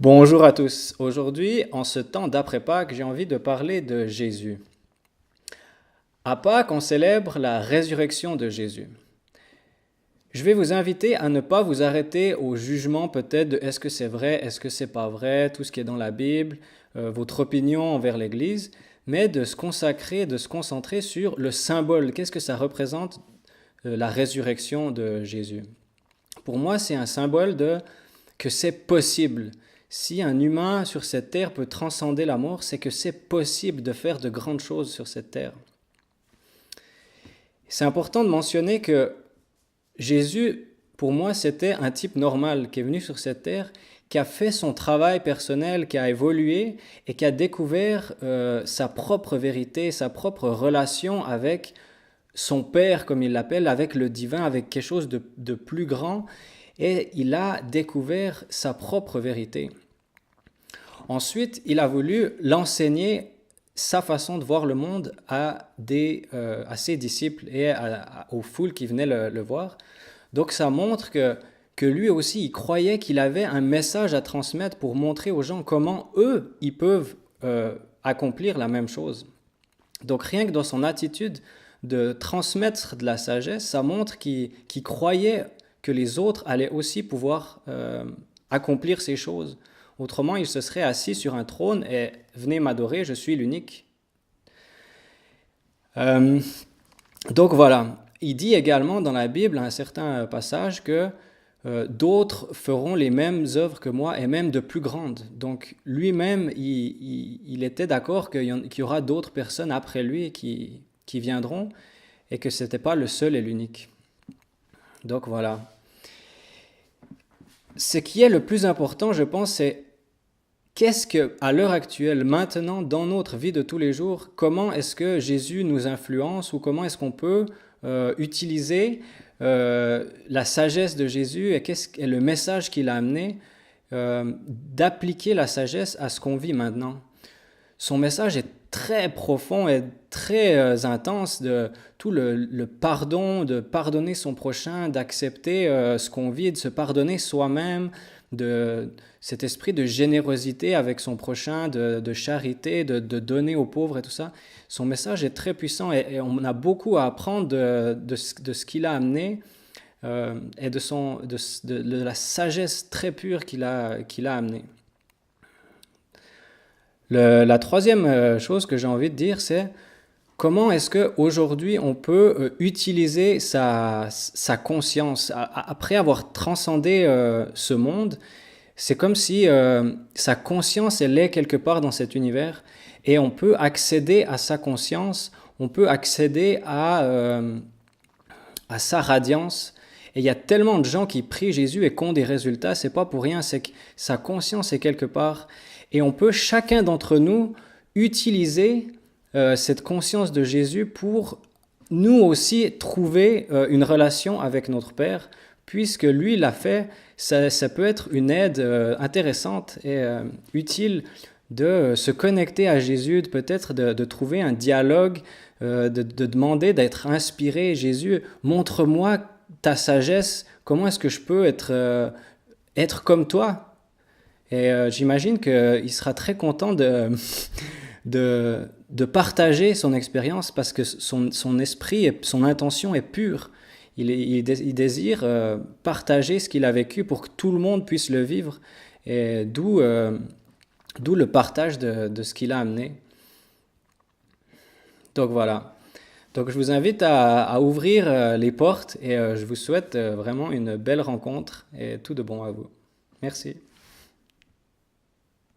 Bonjour à tous. Aujourd'hui, en ce temps d'après-Pâques, j'ai envie de parler de Jésus. À Pâques, on célèbre la résurrection de Jésus. Je vais vous inviter à ne pas vous arrêter au jugement peut-être de est-ce que c'est vrai, est-ce que c'est pas vrai, tout ce qui est dans la Bible, votre opinion envers l'Église, mais de se consacrer, de se concentrer sur le symbole. Qu'est-ce que ça représente, la résurrection de Jésus? Pour moi, c'est un symbole de que c'est possible. Si un humain sur cette terre peut transcender la mort, c'est que c'est possible de faire de grandes choses sur cette terre. C'est important de mentionner que Jésus, pour moi, c'était un type normal qui est venu sur cette terre, qui a fait son travail personnel, qui a évolué et qui a découvert sa propre vérité, sa propre relation avec son Père, comme il l'appelle, avec le divin, avec quelque chose de plus grand. Et il a découvert sa propre vérité. Ensuite, il a voulu l'enseigner sa façon de voir le monde à ses disciples et aux foules qui venaient le voir. Donc ça montre que lui aussi, il croyait qu'il avait un message à transmettre pour montrer aux gens comment eux, ils peuvent accomplir la même chose. Donc rien que dans son attitude de transmettre de la sagesse, ça montre qu'il croyait que les autres allaient aussi pouvoir accomplir ces choses. Autrement, il se serait assis sur un trône et « Venez m'adorer, je suis l'unique ». Donc voilà, il dit également dans la Bible, à un certain passage, que d'autres feront les mêmes œuvres que moi et même de plus grandes. Donc lui-même, il était d'accord qu'il y aura d'autres personnes après lui qui viendront et que ce n'était pas le seul et l'unique. Donc voilà. Ce qui est le plus important, je pense, c'est qu'est-ce que, à l'heure actuelle, maintenant, dans notre vie de tous les jours, comment est-ce que Jésus nous influence ou comment est-ce qu'on peut utiliser la sagesse de Jésus et qu'est-ce est le message qu'il a amené, d'appliquer la sagesse à ce qu'on vit maintenant. Son message est très profond et très intense de tout le pardon, de pardonner son prochain, d'accepter ce qu'on vit, de se pardonner soi-même, de cet esprit de générosité avec son prochain, de charité, de donner aux pauvres et tout ça. Son message est très puissant et on a beaucoup à apprendre de ce qu'il a amené et de la sagesse très pure qu'il a amenée. La troisième chose que j'ai envie de dire, c'est comment est-ce qu'aujourd'hui on peut utiliser sa conscience après avoir transcendé ce monde. C'est comme si sa conscience elle est quelque part dans cet univers et on peut accéder à sa conscience, on peut accéder à sa radiance. Et il y a tellement de gens qui prient Jésus et qui ont des résultats, c'est pas pour rien, c'est que sa conscience est quelque part. Et on peut, chacun d'entre nous, utiliser cette conscience de Jésus pour nous aussi trouver une relation avec notre Père, puisque lui l'a fait. Ça peut être une aide intéressante et utile de se connecter à Jésus, peut-être de trouver un dialogue, de demander d'être inspiré. Jésus, montre-moi ta sagesse, comment est-ce que je peux être comme toi? Et j'imagine qu'il sera très content de partager son expérience parce que son esprit et son intention est pure. Il désire partager ce qu'il a vécu pour que tout le monde puisse le vivre. Et d'où le partage de ce qu'il a amené. Donc voilà. Donc je vous invite à ouvrir les portes et je vous souhaite vraiment une belle rencontre et tout de bon à vous. Merci.